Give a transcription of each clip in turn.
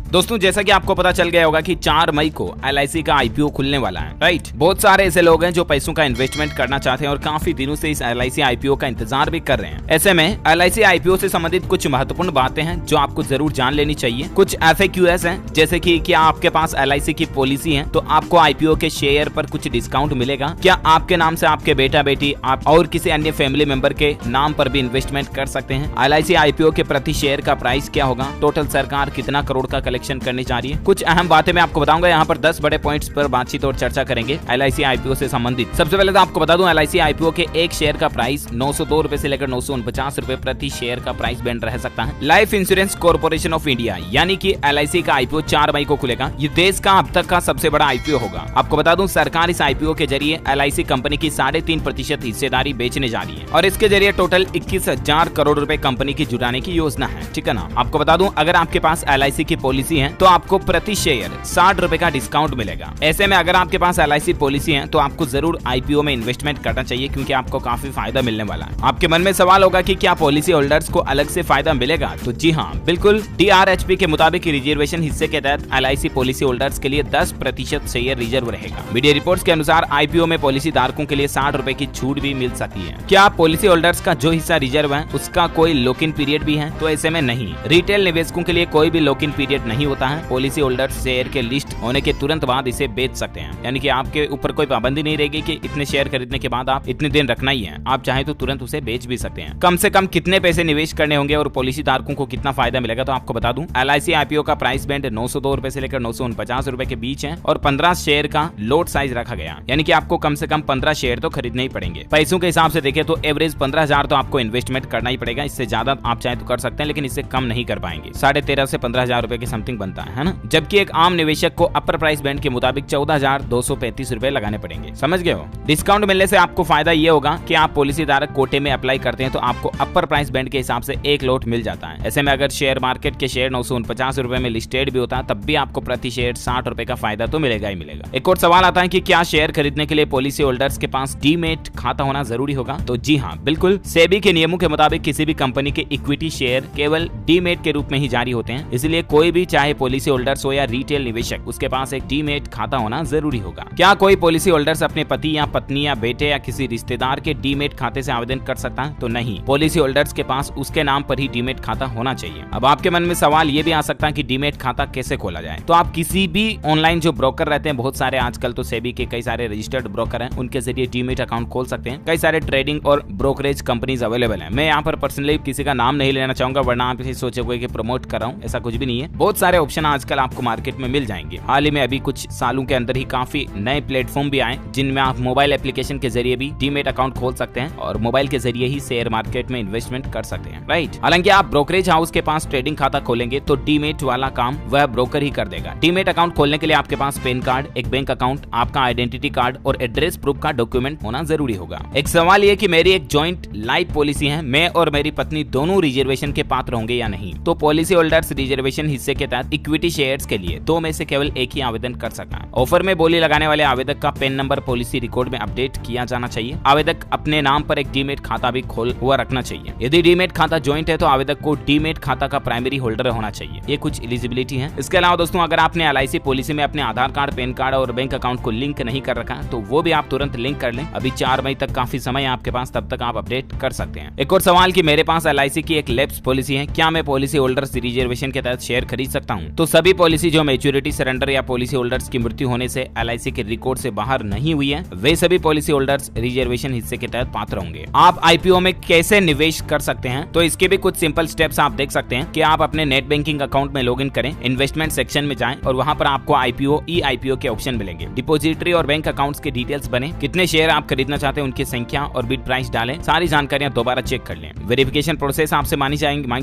दोस्तों जैसा कि आपको पता चल गया होगा कि 4 मई को LIC का IPO खुलने वाला है, राइट। बहुत सारे ऐसे लोग हैं जो पैसों का इन्वेस्टमेंट करना चाहते हैं और काफी दिनों से इस LIC IPO का इंतजार भी कर रहे हैं। ऐसे में LIC IPO से संबंधित कुछ महत्वपूर्ण बातें हैं जो आपको जरूर जान लेनी चाहिए। कुछ FAQs हैं, जैसे कि क्या आपके पास LIC की पॉलिसी है तो आपको IPO के शेयर पर कुछ डिस्काउंट मिलेगा, क्या आपके नाम से आपके बेटा बेटी आप और किसी अन्य फैमिली मेंबर के नाम पर भी इन्वेस्टमेंट कर सकते हैं, LIC IPO के प्रति शेयर का प्राइस क्या होगा, टोटल सरकार कितना करोड़ का कलेक्शन करने जा रही है। कुछ अहम बातें मैं आपको बताऊंगा। यहाँ पर 10 बड़े पॉइंट्स पर बातचीत और चर्चा करेंगे LIC IPO से संबंधित। सबसे पहले तो आपको बता दूं LIC IPO के एक शेयर का प्राइस 902 रुपए से लेकर 949 रुपए प्रति शेयर का प्राइस बैंड रह सकता है। Life insurance corporation of India यानी कि LIC का IPO 4 मई को खुलेगा। ये देश का अब तक का सबसे बड़ा IPO होगा। आपको बता दूं सरकार इस IPO के जरिए LIC कंपनी की 3.5% हिस्सेदारी बेचने जा रही है और इसके जरिए टोटल 21,000 करोड़ रुपए कंपनी की जुटाने की योजना है, ठीक है ना। आपको बता दूं अगर आपके पास LIC की पॉलिसी है तो आपको प्रति शेयर 60 रुपए का डिस्काउंट मिलेगा। ऐसे में अगर आपके पास LIC पॉलिसी है तो आपको जरूर IPO में इन्वेस्टमेंट करना चाहिए क्योंकि आपको काफी फायदा मिलने वाला है। आपके मन में सवाल होगा कि क्या पॉलिसी होल्डर्स को अलग से फायदा मिलेगा, तो जी हाँ बिल्कुल। DRHP के मुताबिक रिजर्वेशन हिस्से के तहत LIC पॉलिसी होल्डर्स के लिए 10% शेयर रिजर्व रहेगा। मीडिया रिपोर्ट्स के अनुसार IPO में पॉलिसी धारकों के लिए 60 रुपए की छूट भी मिल सकती है। क्या पॉलिसी होल्डर्स का जो हिस्सा रिजर्व है उसका कोई लॉक इन पीरियड भी है, तो ऐसे में नहीं। रिटेल निवेशकों के लिए कोई भी लॉक इन पीरियड नहीं होता है। पॉलिसी होल्डर्स शेयर के लिस्ट होने के तुरंत बाद इसे बेच सकते हैं, यानी कि आपके ऊपर कोई पाबंदी नहीं रहेगी कि इतने शेयर खरीदने के बाद आप इतने दिन रखना ही है। आप चाहे तो तुरंत उसे बेच भी सकते हैं। कम से कम कितने पैसे निवेश करने होंगे और पॉलिसी धारकों को कितना फायदा मिलेगा, तो आपको बता दूं LIC IPO का प्राइस बैंड 902 रुपए से लेकर 949 रुपए के बीच है और 15 शेयर का लोट साइज रखा गया, यानी कि आपको कम से कम 15 शेयर तो खरीदने ही पड़ेंगे। पैसों के हिसाब से देखें तो एवरेज 15,000 तो आपको इन्वेस्टमेंट करना ही पड़ेगा। इससे ज्यादा आप चाहे तो कर सकते हैं लेकिन इससे कम नहीं कर पाएंगे। 13.5 से 15,000 रुपए के समथिंग बनता है ना। जबकि एक आम निवेशक को अपर प्राइस बैंड के मुताबिक 14,235 रुपए लगाने पड़ेंगे। समझ गए हो। डिस्काउंट मिलने से आपको फायदा ये होगा कि आप पॉलिसी धारक कोटे में अप्लाई करते हैं तो आपको अपर प्राइस बैंड के हिसाब से एक लोट मिल जाता है। ऐसे में अगर शेयर मार्केट के शेयर 949 रुपए में लिस्टेड भी होता है तब भी आपको प्रति शेयर 60 रुपए का फायदा तो मिलेगा ही मिलेगा। एक और सवाल आता है कि क्या शेयर खरीदने के लिए पॉलिसी होल्डर्स के पास डीमेट खाता होना जरूरी होगा, तो जी हाँ बिल्कुल। सेबी के नियमों के मुताबिक किसी भी कंपनी के इक्विटी शेयर केवल डीमेट के रूप में ही जारी होते हैं, इसलिए कोई भी चाहे पॉलिसी होल्डर्स हो या रिटेल निवेशक उसके पास एक डीमेट खाता होना जरूरी होगा। क्या कोई पॉलिसी होल्डर्स अपने पति या पत्नी या बेटे या किसी रिश्तेदार के डीमेट खाते से आवेदन कर सकता है, तो नहीं। पॉलिसी होल्डर्स के पास उसके नाम पर ही डीमेट खाता होना चाहिए। अब आपके मन में सवाल ये भी आ सकता है कि डीमेट खाता कैसे खोला जाए, तो आप किसी भी ऑनलाइन जो ब्रोकर रहते हैं, बहुत सारे आजकल तो सेबी के कई सारे रजिस्टर्ड ब्रोकर हैं, उनके जरिए डीमेट अकाउंट खोल सकते हैं। कई सारे ट्रेडिंग और ब्रोकरेज कंपनीज अवेलेबल है। मैं यहाँ पर पर्सनली किसी का नाम नहीं लेना चाहूंगा वरना आप इसे सोचोगे कि प्रमोट कर रहा हूँ, ऐसा कुछ भी नहीं है। बहुत सारे ऑप्शन आजकल आपको मार्केट में मिल जाएंगे। हाल ही में अभी कुछ सालों के अंदर ही काफी नए प्लेटफॉर्म भी आए जिनमें आप मोबाइल एप्लीकेशन के जरिए भी डीमेट अकाउंट खोल सकते हैं और मोबाइल के जरिए ही शेयर मार्केट में इन्वेस्टमेंट कर सकते हैं, राइट। हालांकि आप ब्रोकरेज हाउस के पास ट्रेडिंग खाता खोलेंगे तो डीमेट वाला काम वह ब्रोकर ही कर देगा। डीमेट अकाउंट खोलने के लिए आपके पास पैन कार्ड, एक बैंक अकाउंट, आपका आइडेंटिटी कार्ड और एड्रेस प्रूफ का डॉक्यूमेंट होना जरूरी होगा। एक सवाल ये कि मेरी एक जॉइंट लाइफ पॉलिसी है, मैं और मेरी पत्नी दोनों रिजर्वेशन के पात्र होंगे या नहीं, तो पॉलिसी होल्डर्स रिजर्वेशन हिस्से के तहत इक्विटी शेयर्स के लिए 2 में से केवल एक ही आवेदन कर सकता है। ऑफर में बोली लगाने वाले आवेदक का पैन नंबर पॉलिसी रिकॉर्ड में अपडेट किया जाना चाहिए। आवेदक अपने नाम पर एक डीमेट खाता भी खोल हुआ रखना चाहिए। यदि डीमेट खाता ज्वाइंट है तो आवेदक को डीमेट खाता का प्राइमरी होल्डर होना चाहिए। ये कुछ एलिजिबिलिटी है। इसके अलावा दोस्तों अगर आपने LIC पॉलिसी में अपने आधार कार्ड, पैन कार्ड और बैंक अकाउंट को लिंक नहीं कर रखा तो वो भी आप तुरंत लिंक कर लें। अभी 4 मई तक काफी समय है आपके पास, तब तक आप अपडेट कर सकते हैं। एक और सवाल कि मेरे पास LIC की एक लैप्स पॉलिसी है, क्या मैं पॉलिसी होल्डर्स रिजर्वेशन के तहत शेयर खरीद सकता हूं? तो सभी पॉलिसी जो मैच्योरिटी, सरेंडर या पॉलिसी होल्डर्स की मृत्यु होने से LIC के रिकॉर्ड से बाहर नहीं हुई है वे सभी पॉलिसी होल्डर्स रिजर्वेशन हिस्से के तहत पात्र होंगे। आप IPO में कैसे निवेश कर सकते हैं, तो इसके भी कुछ सिंपल स्टेप्स आप देख सकते हैं कि आप अपने नेट बैंकिंग अकाउंट में लॉगिन करें, इन्वेस्टमेंट सेक्शन में जाएं और वहां पर आपको IPO, E-IPO के ऑप्शन मिलेंगे। डिपॉजिटरी और बैंक अकाउंट्स के डिटेल्स बने, कितने शेयर आप खरीदना चाहते हैं उनकी संख्या और बिड प्राइस डालें, सारी जानकारियां दोबारा चेक कर लें। वेरिफिकेशन प्रोसेस आपसे मांगी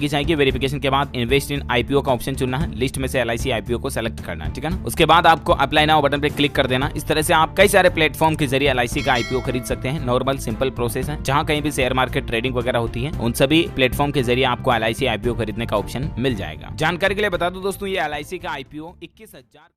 जाएगी। वेरिफिकेशन के बाद इन्वेस्ट इन IPO का ऑप्शन चुनना है, लिस्ट में से LIC IPO को सेलेक्ट करना है, ठीक है ना। उसके बाद आपको अप्लाई नाउ बटन पे क्लिक कर देना। इस तरह से आप कई सारे प्लेटफॉर्म के जरिए LIC का IPO खरीद सकते हैं। नॉर्मल सिंपल प्रोसेस है, जहां कहीं भी शेयर मार्केट ट्रेडिंग वगैरह होती है उन सभी प्लेटफॉर्म के जरिए आपको LIC IPO खरीदने का ऑप्शन मिल जाएगा। जानकारी के लिए बता दूं दोस्तों ये LIC का IPO 21,000